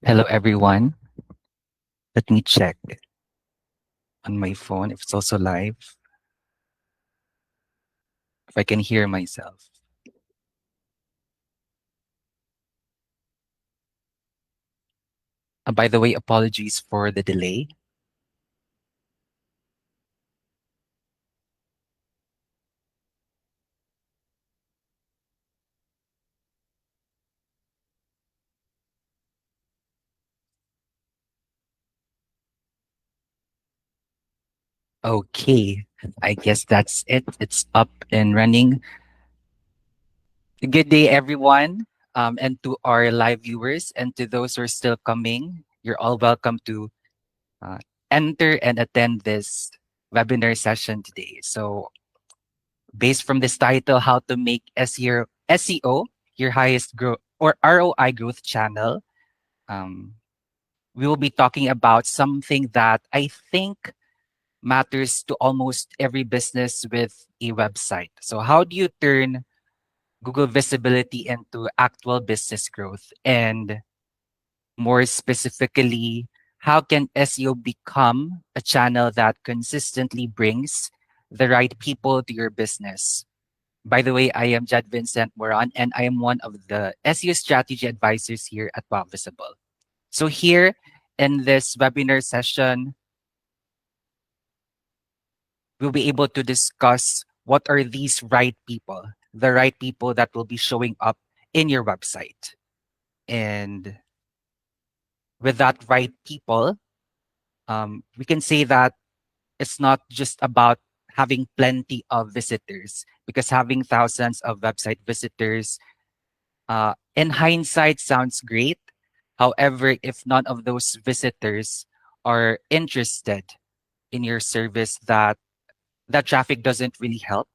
Hello, everyone. Let me check on my phone if it's also live, if I can hear myself. By the way, apologies for the delay. Okay, I guess that's it. It's up and running. Good day, everyone, and to our live viewers and to those who are still coming. You're all welcome to uh, enter and attend this webinar session today. So, based from this title, how to make SEO your highest growth or ROI growth channel. Um, we will be talking about something that I think matters to almost every business with a website. So, how do you turn Google visibility into actual business growth? And more specifically, how can SEO become a channel that consistently brings the right people to your business? By the way, I am Jad Vincent Moran, and I am one of the SEO strategy advisors here at Wow Visible. So here in this webinar session, we'll be able to discuss what are these right people, the right people that will be showing up in your website. And with that right people, we can say that it's not just about having plenty of visitors, because having thousands of website visitors in hindsight sounds great. However, if none of those visitors are interested in your service, that traffic doesn't really help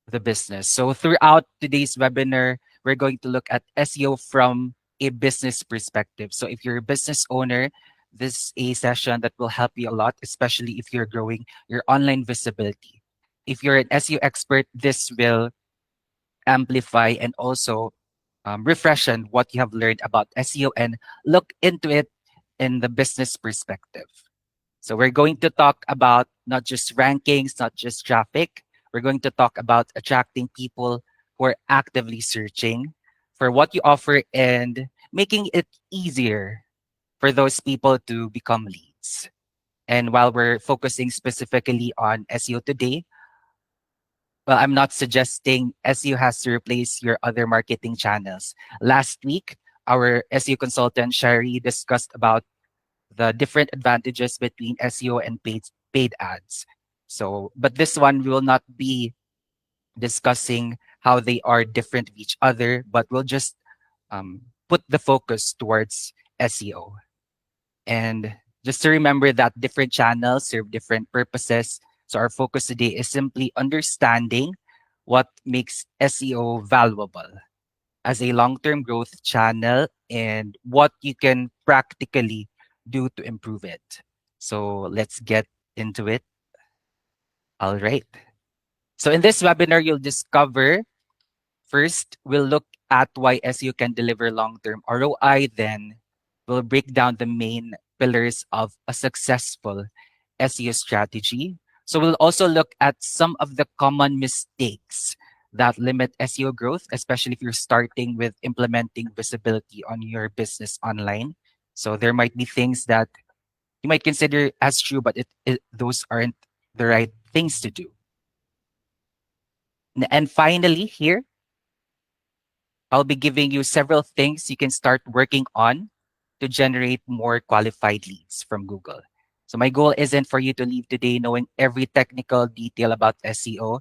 the business. So throughout today's webinar, we're going to look at SEO from a business perspective. So if you're a business owner, this is a session that will help you a lot, especially if you're growing your online visibility. If you're an SEO expert, this will amplify and also refreshen what you have learned about SEO and look into it in the business perspective. So we're going to talk about not just rankings, not just traffic. We're going to talk about attracting people who are actively searching for what you offer and making it easier for those people to become leads. And while we're focusing specifically on SEO today, well, I'm not suggesting SEO has to replace your other marketing channels. Last week, our SEO consultant Sherry discussed about the different advantages between SEO and paid ads. So, but this one we will not be discussing how they are different of each other, but we'll just put the focus towards SEO. And just to remember that different channels serve different purposes. So our focus today is simply understanding what makes SEO valuable as a long-term growth channel and what you can practically do to improve it. So let's get into it. All right. So in this webinar, you'll discover first, we'll look at why SEO can deliver long-term ROI. Then we'll break down the main pillars of a successful SEO strategy. So we'll also look at some of the common mistakes that limit SEO growth, especially if you're starting with implementing visibility on your business online. So there might be things that you might consider as true, but those aren't the right things to do. And finally, here, I'll be giving you several things you can start working on to generate more qualified leads from Google. So my goal isn't for you to leave today knowing every technical detail about SEO.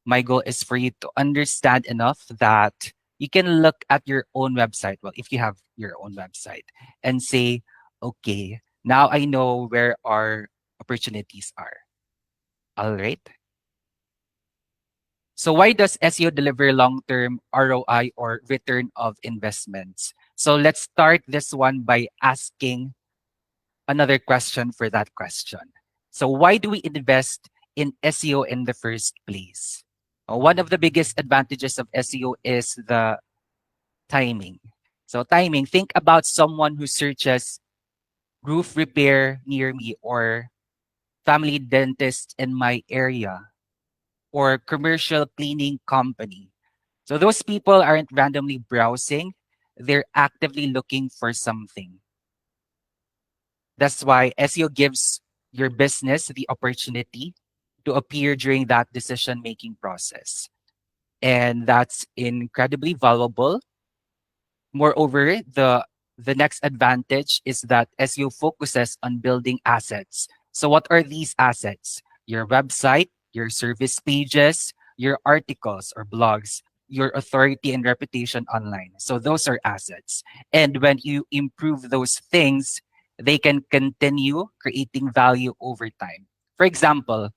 My goal is for you to understand enough that you can look at your own website, well, if you have your own website, and say, okay, now I know where our opportunities are. All right. So why does SEO deliver long-term ROI or return of investments? So let's start this one by asking another question for that question. So why do we invest in SEO in the first place? One of the biggest advantages of SEO is the timing. So timing, think about someone who searches roof repair near me or family dentist in my area or commercial cleaning company. So those people aren't randomly browsing, they're actively looking for something. That's why SEO gives your business the opportunity to appear during that decision making process. And that's incredibly valuable. Moreover, the next advantage is that SEO focuses on building assets. So what are these assets? Your website, your service pages, your articles or blogs, your authority and reputation online. So those are assets. And when you improve those things, they can continue creating value over time. For example,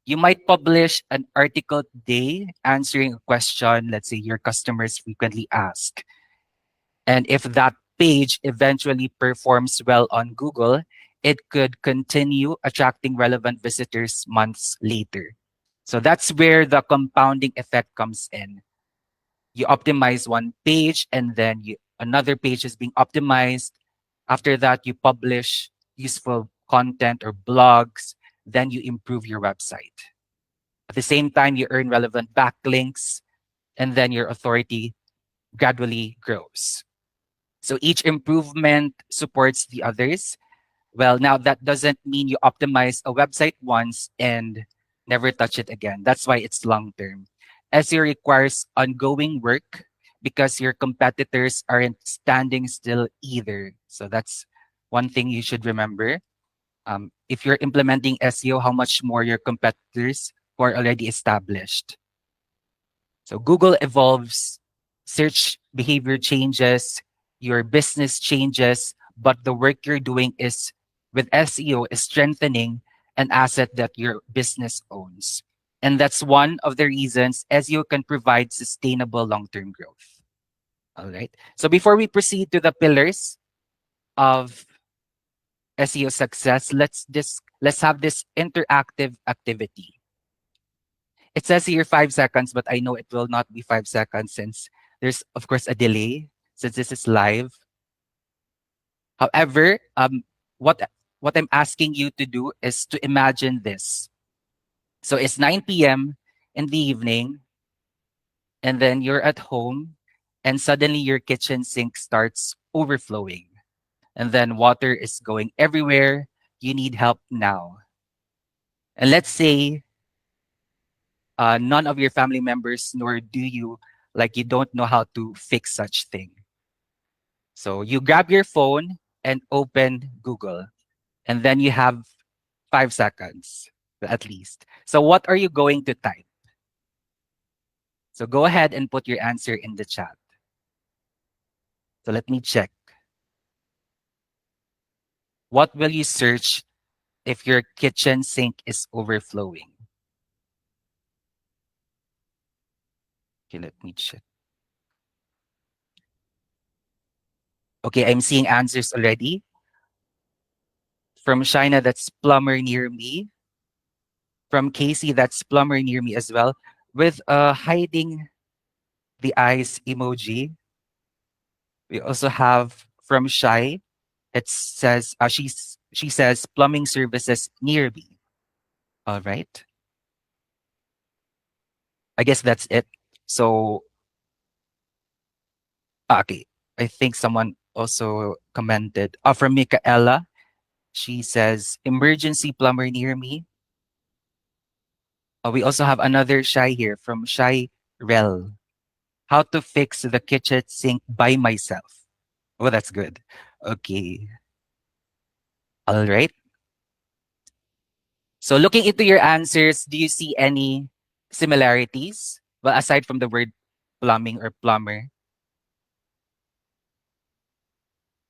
you might publish an article today answering a question, let's say your customers frequently ask. And if that page eventually performs well on Google, it could continue attracting relevant visitors months later. So that's where the compounding effect comes in. You optimize one page and then another page is being optimized. After that, you publish useful content or blogs, then you improve your website. At the same time, you earn relevant backlinks, and then your authority gradually grows. So each improvement supports the others. Well, now that doesn't mean you optimize a website once and never touch it again. That's why it's long term. SEO requires ongoing work because your competitors aren't standing still either. So that's one thing you should remember. If you're implementing SEO, how much more your competitors who are already established. So Google evolves, search behavior changes, your business changes, but the work you're doing is with SEO is strengthening an asset that your business owns. And that's one of the reasons SEO can provide sustainable long-term growth. All right. So before we proceed to the pillars of SEO success, let's have this interactive activity. It says here 5 seconds, but I know it will not be 5 seconds since there's, of course, a delay since this is live. However, what what I'm asking you to do is to imagine this. So it's 9 p.m. in the evening, and then you're at home, and suddenly your kitchen sink starts overflowing, and then water is going everywhere. You need help now. And let's say none of your family members, nor do you, like you don't know how to fix such thing. So you grab your phone and open Google, and then you have 5 seconds at least. So what are you going to type? So go ahead and put your answer in the chat. So let me check. What will you search if your kitchen sink is overflowing? Okay, let me check. Okay, I'm seeing answers already. From China, that's plumber near me. From Casey, that's plumber near me as well. With hiding the eyes emoji. We also have from Shy. It says she says plumbing services near me. All right. I guess that's it. So okay. I think someone also commented. From Michaela. She says emergency plumber near me. We also have another Shy here from Shy Rel. How to fix the kitchen sink by myself. Oh, that's good. Okay. All right. So looking into your answers, do you see any similarities? Well, aside from the word plumbing or plumber.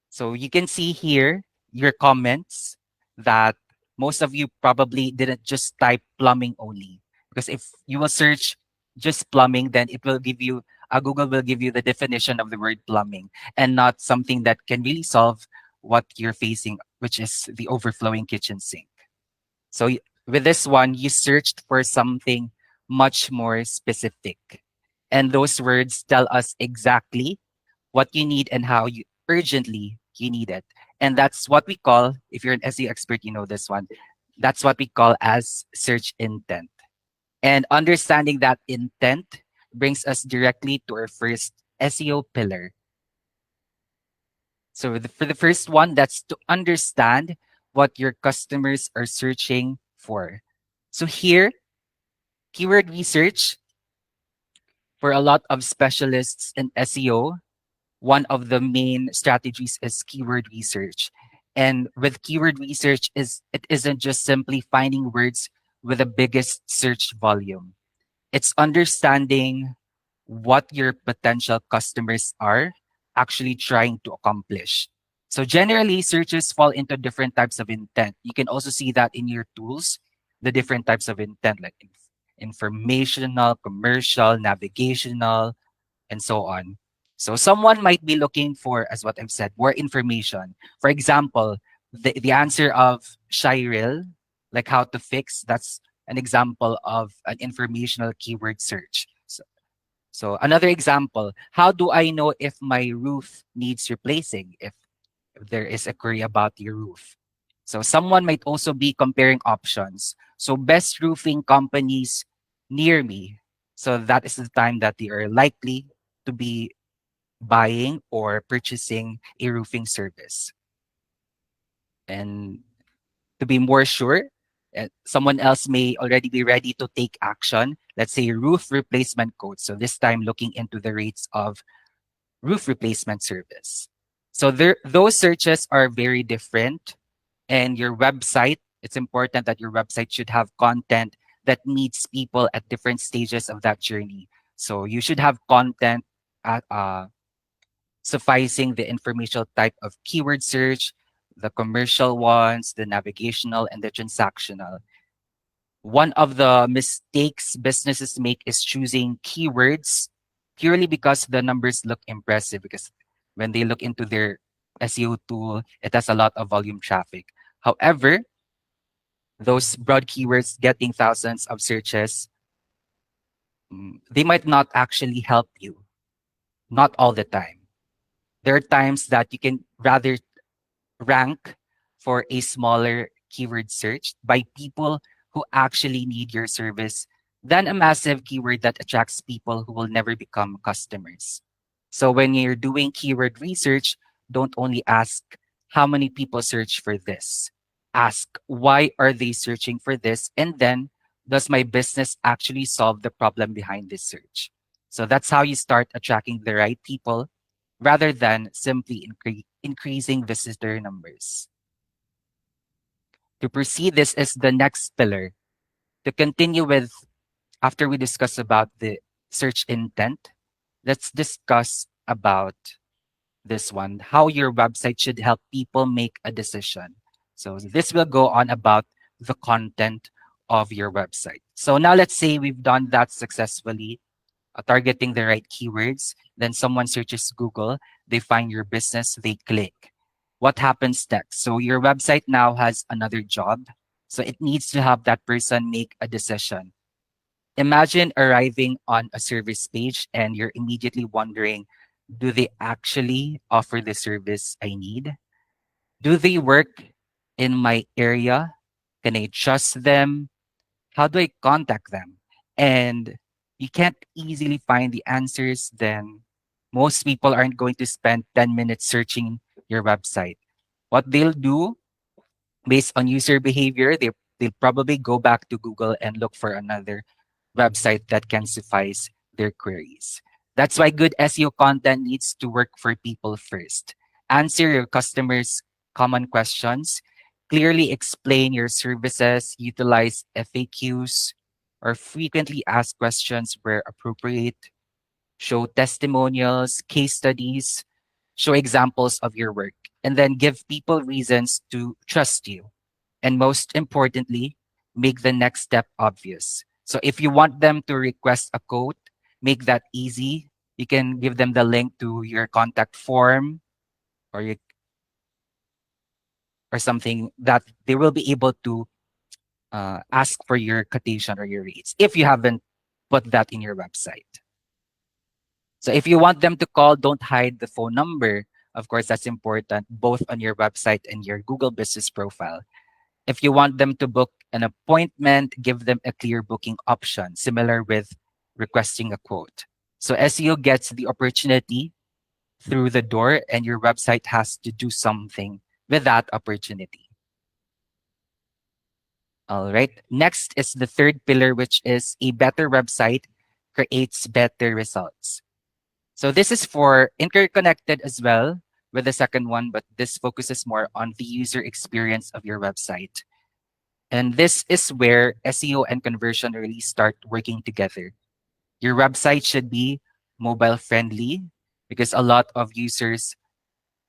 So you can see here your comments that most of you probably didn't just type plumbing only. Because if you will search just plumbing, then it will give you, Google will give you the definition of the word plumbing and not something that can really solve what you're facing, which is the overflowing kitchen sink. So with this one, you searched for something much more specific. And those words tell us exactly what you need and how you urgently you need it. And that's what we call, if you're an SEO expert, you know this one. That's what we call as search intent. And understanding that intent brings us directly to our first SEO pillar. So for the first one, that's to understand what your customers are searching for. So here, keyword research for a lot of specialists in SEO, one of the main strategies is keyword research. And with keyword research is it isn't just simply finding words with the biggest search volume. It's understanding what your potential customers are actually trying to accomplish. So generally, searches fall into different types of intent. You can also see that in your tools, the different types of intent, like informational, commercial, navigational, and so on. So someone might be looking for, as what I've said, more information. For example, the answer of Shirel, like how to fix, that's an example of an informational keyword search. So another example, how do I know if my roof needs replacing? If there is a query about your roof. So someone might also be comparing options. So best roofing companies near me. So that is the time that they are likely to be buying or purchasing a roofing service. And to be more sure, someone else may already be ready to take action. Let's say roof replacement code. So this time looking into the rates of roof replacement service. So those searches are very different. And your website, it's important that your website should have content that meets people at different stages of that journey. So you should have content at, sufficing the informational type of keyword search, the commercial ones, the navigational, and the transactional. One of the mistakes businesses make is choosing keywords purely because the numbers look impressive. Because when they look into their SEO tool, it has a lot of volume traffic. However, those broad keywords getting thousands of searches, they might not actually help you, not all the time. There are times that you can rather rank for a smaller keyword search by people who actually need your service than a massive keyword that attracts people who will never become customers. So when you're doing keyword research, don't only ask how many people search for this. Ask why are they searching for this, and then does my business actually solve the problem behind this search? So that's how you start attracting the right people rather than simply increasing visitor numbers. To proceed, this is the next pillar. To continue with, after we discuss about the search intent, let's discuss about this one, how your website should help people make a decision. So this will go on about the content of your website. So now let's say we've done that successfully, targeting the right keywords. Then someone searches Google, they find your business, they click. What happens next? So your website now has another job. So it needs to have that person make a decision. Imagine arriving on a service page and you're immediately wondering, do they actually offer the service I need? Do they work in my area? Can I trust them? How do I contact them? And you can't easily find the answers, then most people aren't going to spend 10 minutes searching your website. What they'll do based on user behavior, they'll probably go back to Google and look for another website that can suffice their queries. That's why good SEO content needs to work for people first. Answer your customers' common questions, clearly explain your services, utilize FAQs, or frequently asked questions where appropriate, show testimonials, case studies, show examples of your work, and then give people reasons to trust you. And most importantly, make the next step obvious. So if you want them to request a quote, make that easy. You can give them the link to your contact form or you, or something that they will be able to ask for your quotation or your rates if you haven't put that in your website. So if you want them to call, don't hide the phone number. Of course, that's important both on your website and your Google Business profile. If you want them to book an appointment, give them a clear booking option, similar with requesting a quote. So SEO gets the opportunity through the door, and your website has to do something with that opportunity. All right. Next is the third pillar, which is a better website creates better results. So this is for interconnected as well with the second one, but this focuses more on the user experience of your website. And this is where SEO and conversion really start working together. Your website should be mobile friendly because a lot of users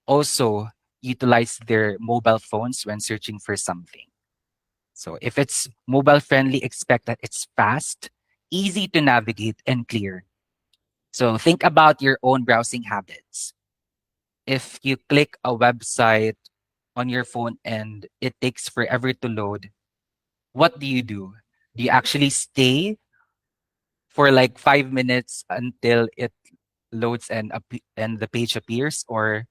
also utilize their mobile phones when searching for something. So if it's mobile friendly, expect that it's fast, easy to navigate, and clear. So think about your own browsing habits. If you click a website on your phone and it takes forever to load, what do you do? Do you actually stay for like 5 minutes until it loads and and the page appears, or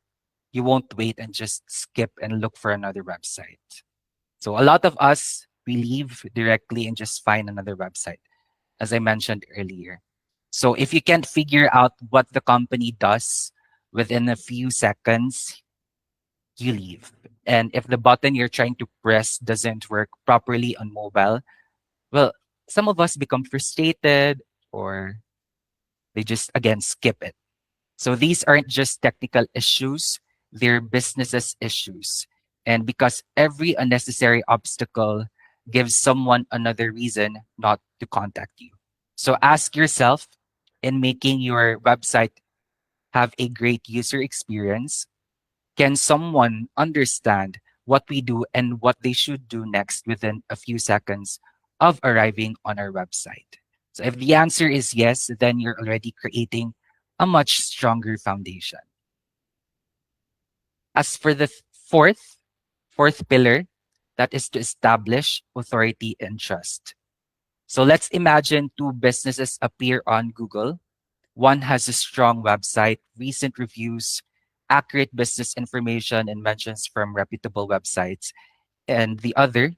you won't wait and just skip and look for another website? So a lot of us, we leave directly and just find another website, as I mentioned earlier. So if you can't figure out what the company does within a few seconds, you leave. And if the button you're trying to press doesn't work properly on mobile, well, some of us become frustrated or they just again skip it. So these aren't just technical issues, they're businesses issues. And because every unnecessary obstacle gives someone another reason not to contact you. So ask yourself, in making your website have a great user experience, can someone understand what we do and what they should do next within a few seconds of arriving on our website? So if the answer is yes, then you're already creating a much stronger foundation. As for the fourth pillar, that is to establish authority and trust. So let's imagine two businesses appear on Google. One has a strong website, recent reviews, accurate business information, and mentions from reputable websites. And the other,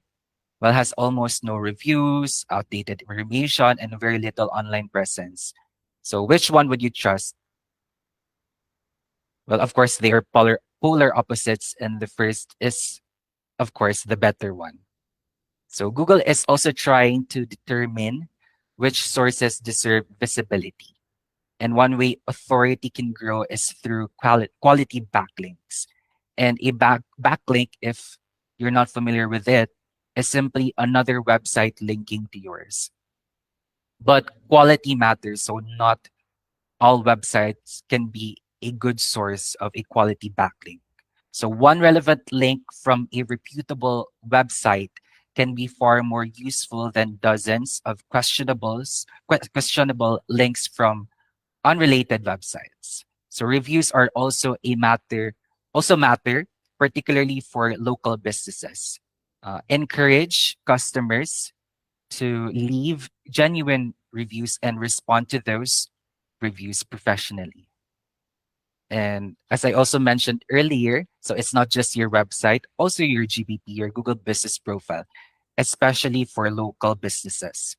well, has almost no reviews, outdated information, and very little online presence. So which one would you trust? Well, of course, they are polar opposites, and the first is, of course, the better one. So Google is also trying to determine which sources deserve visibility. And one way authority can grow is through quality backlinks. And a backlink, if you're not familiar with it, is simply another website linking to yours. But quality matters, so not all websites can be a good source of a quality backlink. So one relevant link from a reputable website can be far more useful than dozens of questionable links from unrelated websites. So reviews are also matter, particularly for local businesses. Encourage customers to leave genuine reviews and respond to those reviews professionally. And as I also mentioned earlier, so it's not just your website, also your GBP, your Google Business Profile, especially for local businesses.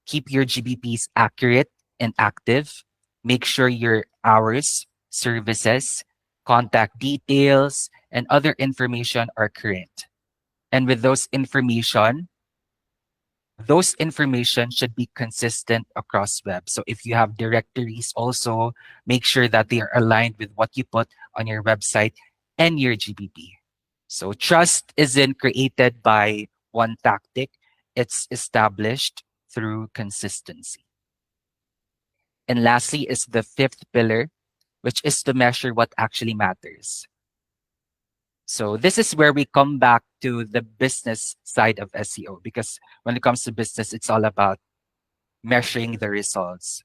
Keep your GBPs accurate and active. Make sure your hours, services, contact details, and other information are current. And with those information should be consistent across web. So if you have directories also, make sure that they are aligned with what you put on your website and your GBP. So trust isn't created by one tactic, it's established through consistency. And lastly is the fifth pillar, which is to measure what actually matters. So this is where we come back to the business side of SEO, because when it comes to business, it's all about measuring the results,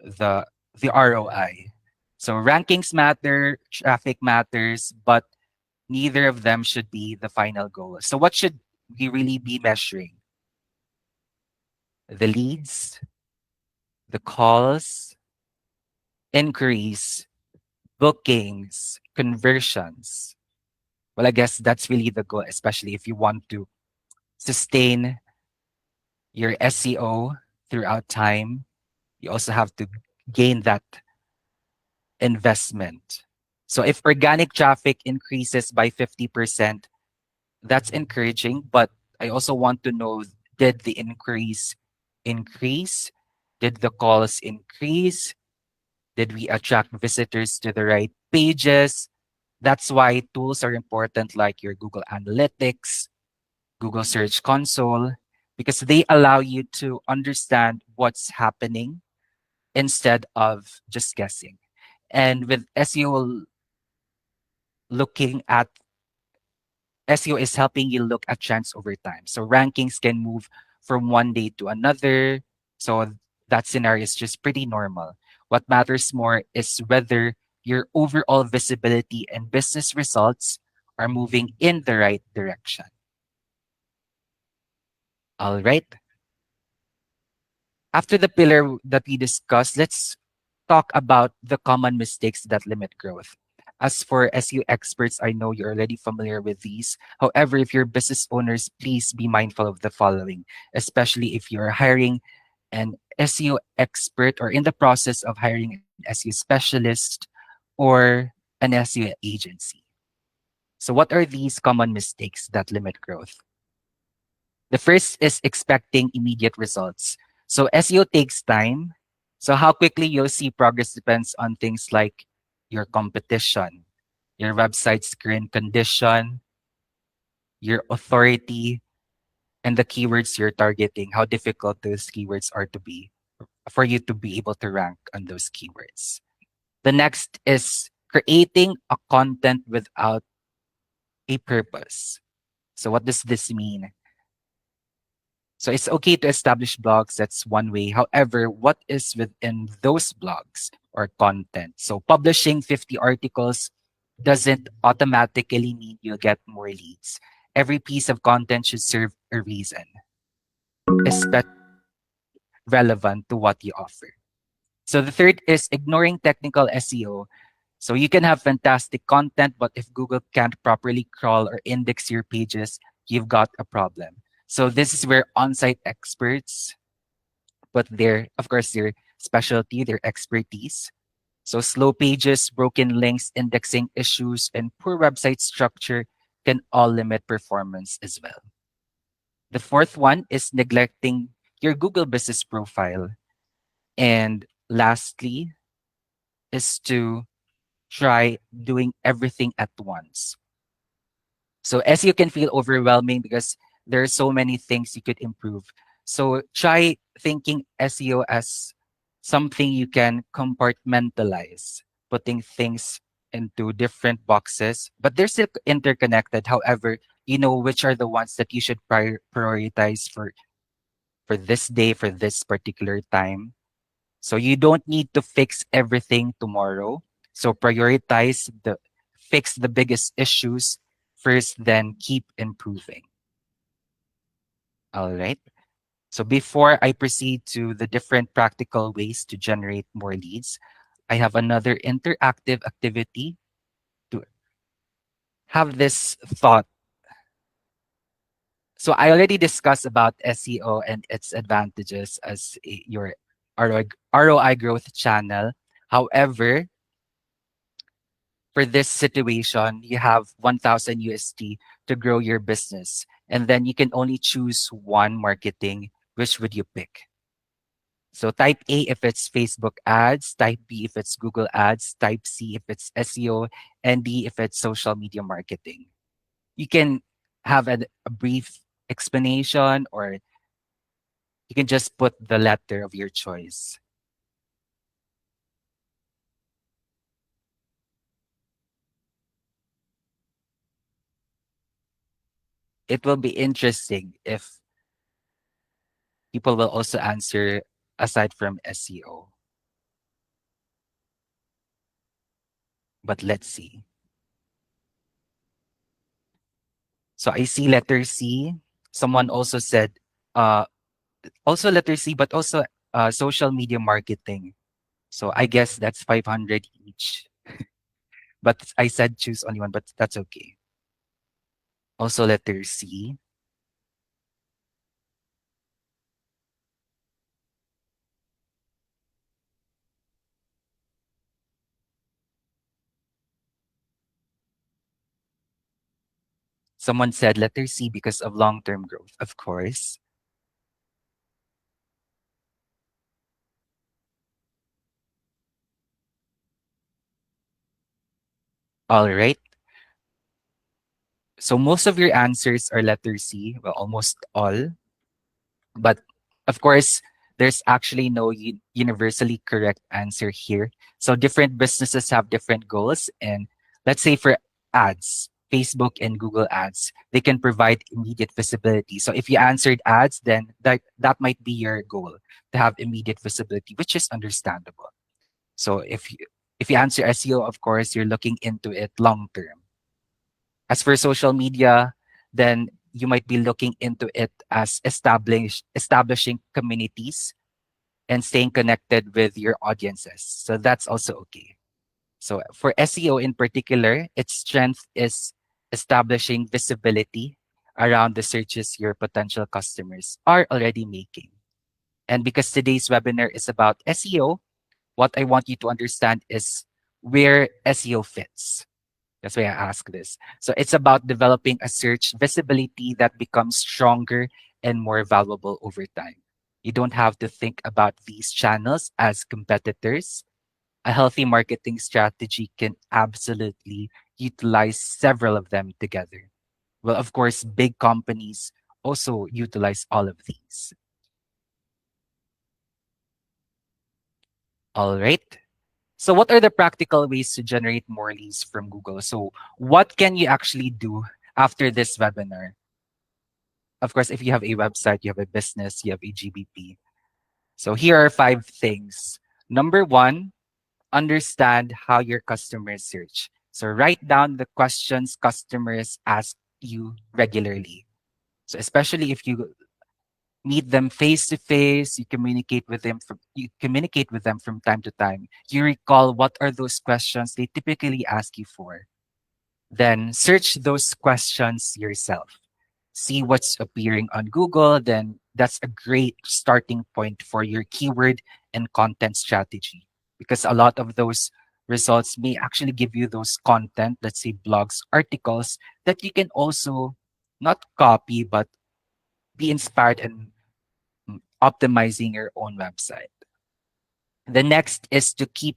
the the ROI. So rankings matter, traffic matters, but neither of them should be the final goal. So what should we really be measuring? The leads, the calls, inquiries, bookings, conversions. Well, I guess that's really the goal, especially if you want to sustain your SEO throughout time. You also have to gain that investment. So if organic traffic increases by 50%, that's encouraging, but I also want to know, did the inquiries increase? Did the calls increase? Did we attract visitors to the right pages? That's why tools are important like your Google Analytics, Google Search Console, because they allow you to understand what's happening instead of just guessing. And with SEO looking at SEO is helping you look at trends over time. So rankings can move from one day to another. So that scenario is just pretty normal. What matters more is whether your overall visibility and business results are moving in the right direction. All right. After the pillar that we discussed, let's talk about the common mistakes that limit growth. As for SEO experts, I know you're already familiar with these. However, if you're business owners, please be mindful of the following, especially if you're hiring an SEO expert or in the process of hiring an SEO specialist or an SEO agency. So, what are these common mistakes that limit growth? The first is expecting immediate results. So SEO takes time. So how quickly you'll see progress depends on things like your competition, your website's current condition, your authority, and the keywords you're targeting, how difficult those keywords are to be for you to be able to rank on those keywords. The next is creating a content without a purpose. So what does this mean? So it's okay to establish blogs. That's one way. However, what is within those blogs or content? So publishing 50 articles doesn't automatically mean you'll get more leads. Every piece of content should serve a reason, especially relevant to what you offer. So the third is ignoring technical SEO. So you can have fantastic content, but if Google can't properly crawl or index your pages, you've got a problem. So this is where on-site experts put of course, their specialty, their expertise. So slow pages, broken links, indexing issues, and poor website structure can all limit performance as well. The fourth one is neglecting your Google business profile. And lastly is to try doing everything at once. So SEO can feel overwhelming because there are so many things you could improve. So try thinking SEO as something you can compartmentalize, putting things into different boxes, but they're still interconnected. However, you know which are the ones that you should prioritize for this day, for this particular time. So you don't need to fix everything tomorrow. So prioritize fix the biggest issues first, then keep improving. All right. So before I proceed to the different practical ways to generate more leads, I have another interactive activity to have this thought. So I already discussed about SEO and its advantages as your ROI growth channel. However, for this situation, you have 1000 USD to grow your business. And then you can only choose one marketing. Which would you pick? So type A if it's Facebook ads, type B if it's Google ads, type C if it's SEO, and D if it's social media marketing. You can have a brief explanation or you can just put the letter of your choice. It will be interesting if people will also answer aside from SEO. But let's see. So I see letter C. Someone also said, uh, also letter C, but also social media marketing. So I guess that's 500 each. But I said choose only one, but that's okay. Also, letter C. Someone said letter C because of long term growth. Of course. All right. So most of your answers are letter C. Well, almost all. But of course, there's actually no universally correct answer here. So different businesses have different goals. And let's say for ads, Facebook and Google ads, they can provide immediate visibility. So if you answered ads, then that might be your goal to have immediate visibility, which is understandable. So if you answer SEO, of course, you're looking into it long term. As for social media, then you might be looking into it as establishing communities and staying connected with your audiences. So that's also okay. So for SEO in particular, its strength is establishing visibility around the searches your potential customers are already making. And because today's webinar is about SEO, what I want you to understand is where SEO fits. That's why I ask this. So it's about developing a search visibility that becomes stronger and more valuable over time. You don't have to think about these channels as competitors. A healthy marketing strategy can absolutely utilize several of them together. Well, of course, big companies also utilize all of these. All right. So, what are the practical ways to generate more leads from Google? So, what can you actually do after this webinar? Of course, if you have a website, you have a business, you have a GBP. So, here are 5 things. Number one, understand how your customers search. So, write down the questions customers ask you regularly. So, especially if you meet them face to face, you communicate with them from time to time. You recall what are those questions they typically ask you for. Then search those questions yourself. See what's appearing on Google, then that's a great starting point for your keyword and content strategy because a lot of those results may actually give you those content, let's say blogs, articles that you can also not copy but be inspired and optimizing your own website. The next is to keep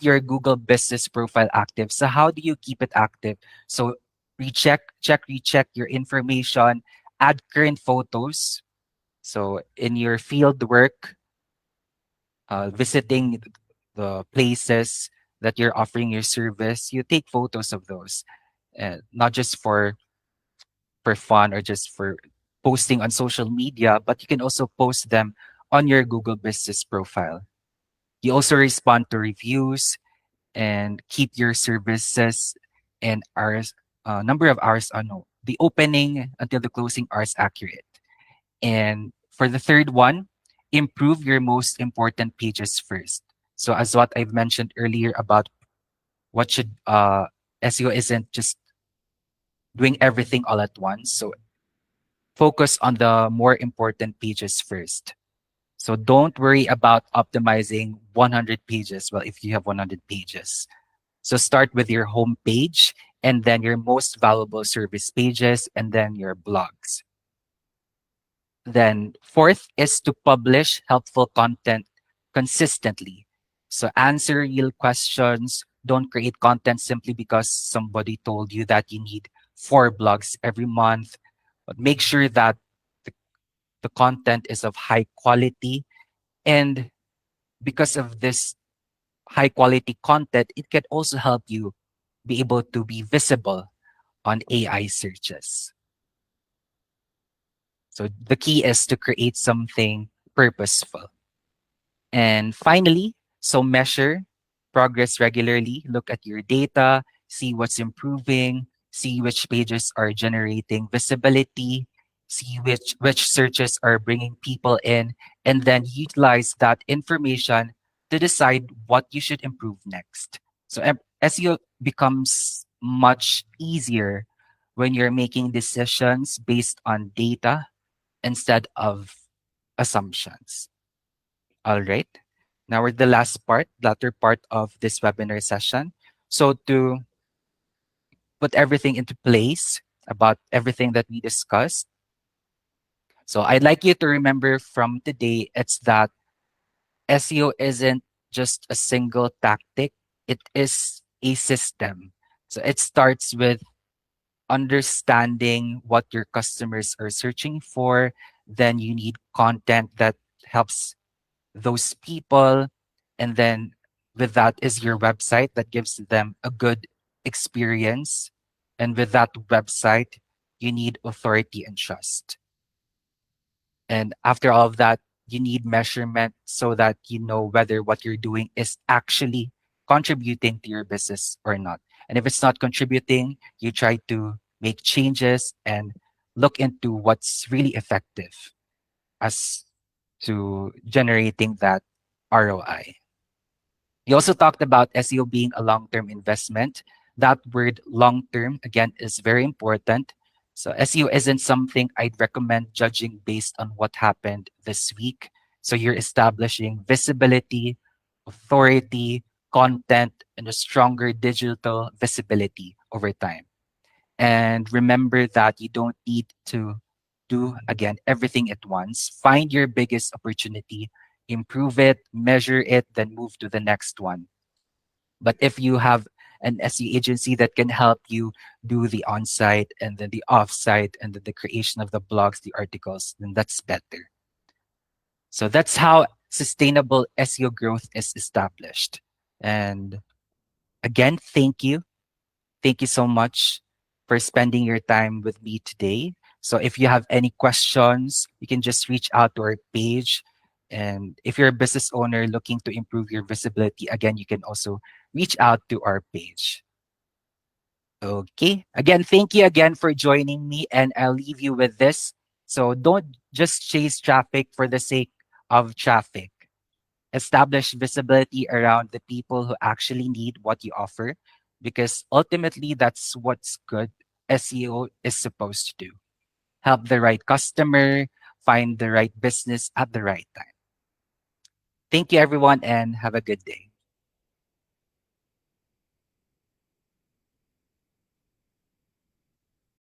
your Google business profile active. So how do you keep it active? So recheck your information, add current photos. So in your field work, visiting the places that you're offering your service, you take photos of those, not just for fun or just for posting on social media, but you can also post them on your Google business profile. You also respond to reviews and keep your services and hours, number of hours on the opening until the closing hours accurate. And for the third one, improve your most important pages first. So as what I've mentioned earlier about what should SEO isn't just doing everything all at once. So focus on the more important pages first. So don't worry about optimizing 100 pages. Well, if you have 100 pages. So start with your home page and then your most valuable service pages and then your blogs. Then fourth is to publish helpful content consistently. So answer real questions. Don't create content simply because somebody told you that you need 4 blogs every month. But make sure that the, the content is of high quality. And because of this high quality content, it can also help you be able to be visible on AI searches. So the key is to create something purposeful. And finally, so measure progress regularly, look at your data, see what's improving, see which pages are generating visibility, see which searches are bringing people in, and then utilize that information to decide what you should improve next. So SEO becomes much easier when you're making decisions based on data instead of assumptions. All right. Now we're the last part, latter part of this webinar session. So to put everything into place about everything that we discussed. So I'd like you to remember from today, it's that SEO isn't just a single tactic, it is a system. So it starts with understanding what your customers are searching for. Then you need content that helps those people. And then with that is your website that gives them a good experience. And with that website, you need authority and trust. And after all of that, you need measurement so that you know whether what you're doing is actually contributing to your business or not. And if it's not contributing, you try to make changes and look into what's really effective as to generating that ROI. You also talked about SEO being a long term investment. That word long term, again, is very important. So, SEO isn't something I'd recommend judging based on what happened this week. So, you're establishing visibility, authority, content, and a stronger digital visibility over time. And remember that you don't need to do, again, everything at once. Find your biggest opportunity, improve it, measure it, then move to the next one. But if you have an SE agency that can help you do the on-site and then the off-site and then the creation of the blogs, the articles, then that's better. So that's how sustainable SEO growth is established. And again, thank you. Thank you so much for spending your time with me today. So if you have any questions, you can just reach out to our page. And if you're a business owner looking to improve your visibility, again, you can also reach out to our page. Okay. Again, thank you again for joining me. And I'll leave you with this. So don't just chase traffic for the sake of traffic. Establish visibility around the people who actually need what you offer, because ultimately that's what's good SEO is supposed to do. Help the right customer, find the right business at the right time. Thank you, everyone, and have a good day.